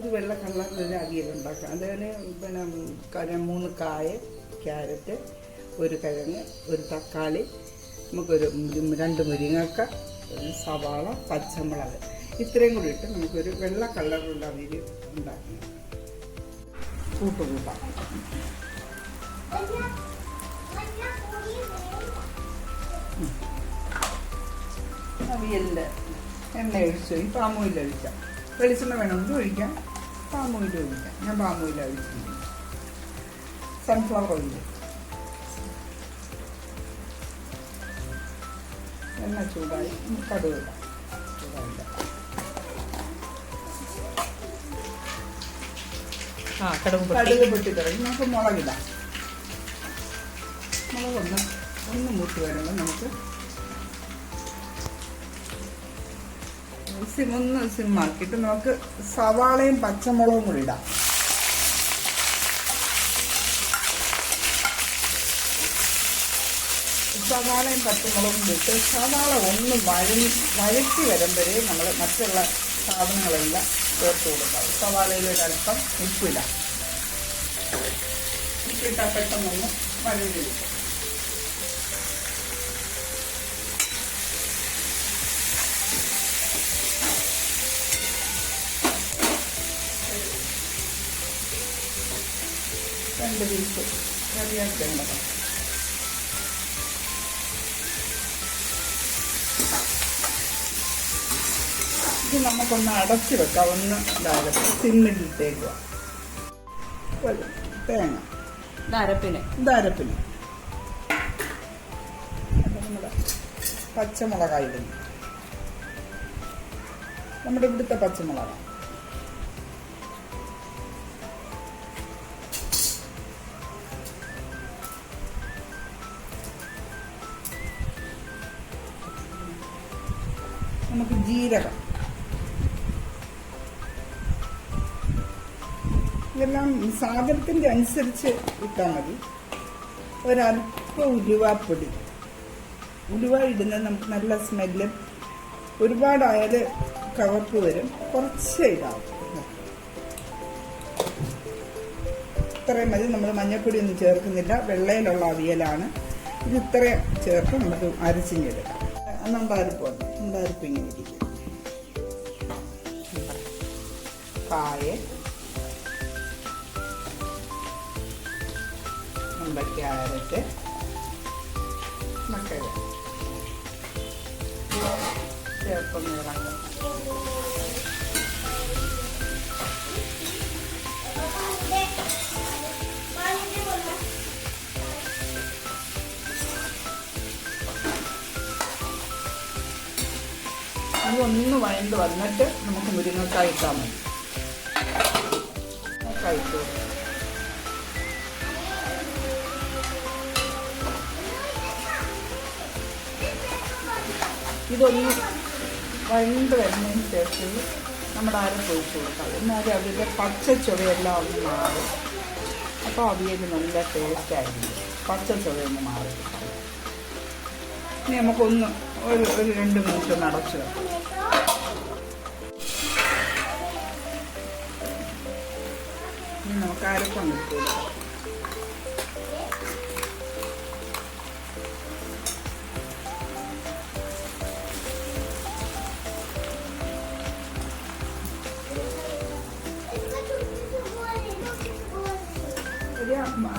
ഒരു വെള്ള കളറിലൊരു അവിയലുണ്ടാക്കാം. അതിന് പിന്നെ 3 കായ, ക്യാരറ്റ്, ഒരു കിഴങ്ങ്, ഒരു തക്കാളി, നമുക്കൊരു 2 മുരിങ്ങക്ക, ഒരു സവാള, പച്ചമുളക്, ഇത്രയും കൂടി ഇട്ട് നമുക്കൊരു വെള്ള കളറിലുള്ള അവിയൽ ഉണ്ടാക്കണം. കൂട്ടാം. അവിയലിൻ്റെ എണ്ണ ഒഴിച്ചു, ഈ പാം ഓയിൽ ഒഴിക്കാം. വെളിച്ചെണ്ണ വേണമെങ്കിൽ ഒഴിക്കാം, പാം ഓയിൽ ഒഴിക്കാം. ഞാൻ പാം ഓയിൽ ഒഴിച്ചിട്ടുണ്ട്. Sunflower oil. എണ്ണ ചൂടായി കടുക് ഇടാം. കടുക് പൊട്ടി തുടങ്ങി നമുക്ക് മുളകിടാം. മുളക് ഒന്ന് മൂത്ത് വരുമ്പോൾ നമുക്ക് സിമ്മാക്കിയിട്ട് നമുക്ക് സവാളയും പച്ചമുളകും കൂടി ഇടാം. സവാളയും പച്ചമുളകും ഇട്ട് സവാള ഒന്ന് വഴറ്റി വരുമ്പോഴേ നമ്മൾ മറ്റുള്ള സാധനങ്ങളെല്ലാം ചേർത്ത് കൊടുക്കാം. സവാളയിൽ ഒരല്പം ഉപ്പിടാം. ഉപ്പിട്ടാൽ പെട്ടെന്നൊന്ന് വഴറ്റി. രണ്ട് പീസ് കറിയാക്കേണ്ടത്. ഇത് നമുക്കൊന്ന് അടച്ചു വെക്കാം. ഒന്ന് സിമ്മിലിട്ടേക്കുക. തേങ്ങ ഇതരപ്പിന് നമ്മുടെ പച്ചമുളകായിരുന്നു. നമ്മുടെ ഇവിടുത്തെ പച്ചമുളകാണ്. നമുക്ക് ജീരകം, ഇതെല്ലാം സാധനത്തിൻ്റെ അനുസരിച്ച് ഇട്ടാൽ മതി. ഒരല്പം ഉലുവാപ്പൊടി. ഉലുവ ഇടുന്നത് നമുക്ക് നല്ല സ്മെല്ലും, ഒരുപാടായാൽ കവപ്പ് വരും. കുറച്ച് ഇടാം, ഇത്രയും മതി. നമ്മൾ മഞ്ഞൾപ്പൊടി ഒന്നും ചേർക്കുന്നില്ല, വെള്ളയിലുള്ള അവിയലാണ്. ഇത് ഇത്രയും ചേർത്ത് നമുക്ക് അരച്ചിഞ്ഞെടുക്കാം. ഉണ്ടായിരിക്കും ഇങ്ങനെ ഇരിക്കും. കായ, നമ്മുടെ ക്യാരറ്റ്, മക്ക ചേർപ്പം ഇറങ്ങും. അതൊന്ന് വഴണ്ട് വന്നിട്ട് നമുക്ക് മുരിങ്ങക്കായ ഇട്ടാൽ മതി. കഴിച്ചു ഇതൊന്ന് വഴണ്ട് വരുന്നതിന് ശേഷം നമ്മുടെ അരപ്പ് ഒഴിച്ച് കൊടുക്കാം. എന്നാലും അതിൻ്റെ പച്ച ചുവയെല്ലാം ഒന്ന് മാറും. അപ്പോൾ അവിയൽ നല്ല ടേസ്റ്റായിരിക്കും. പച്ച ചുവയൊന്ന് മാറും. ഇനി നമുക്കൊന്ന് ഒരു 2 മിനിറ്റ് ഒന്ന് അടച്ചു വെക്കാം. ഇനി നമുക്ക് അരപ്പം ഇട്ട് കൊടുക്കാം.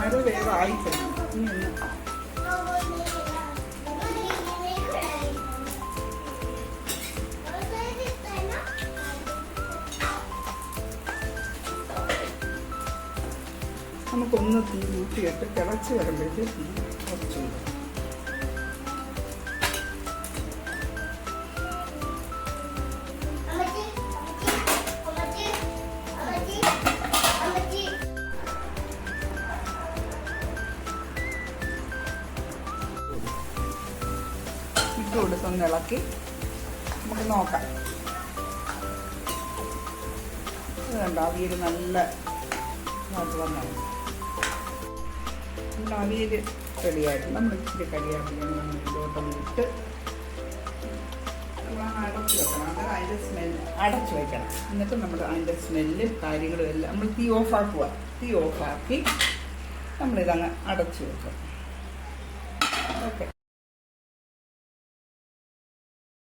അര വേവായിക്കഴിഞ്ഞു. ഇനി നമുക്കൊന്ന് തീ കൂട്ടിയിട്ട് തിളച്ച് വരുമ്പോഴേക്ക് തീ കുറച്ച് വിടും. ഇട്ട് കൊടുത്തൊന്ന് ഇളക്കി നമുക്ക് നോക്കാം. ഇത് കണ്ടോ, അവിയൽ നല്ല വന്നാണ്. നമ്മുടെ അവിയൽ റെഡിയായിട്ട് നമ്മൾ ഇച്ചിരി കരിയാപ്പിൽ ഇതിലോട്ടൊന്ന് ഇട്ട് അടച്ച് വെക്കണം. അത് അതിൻ്റെ സ്മെല്ല് അടച്ചു വയ്ക്കണം. എന്നിട്ട് നമ്മൾ അതിൻ്റെ സ്മെല്ല് കാര്യങ്ങളും എല്ലാം നമ്മൾ തീ ഓഫാക്കുക. തീ ഓഫാക്കി നമ്മളിതങ്ങ് അടച്ചു വെക്കും. ഓക്കെ.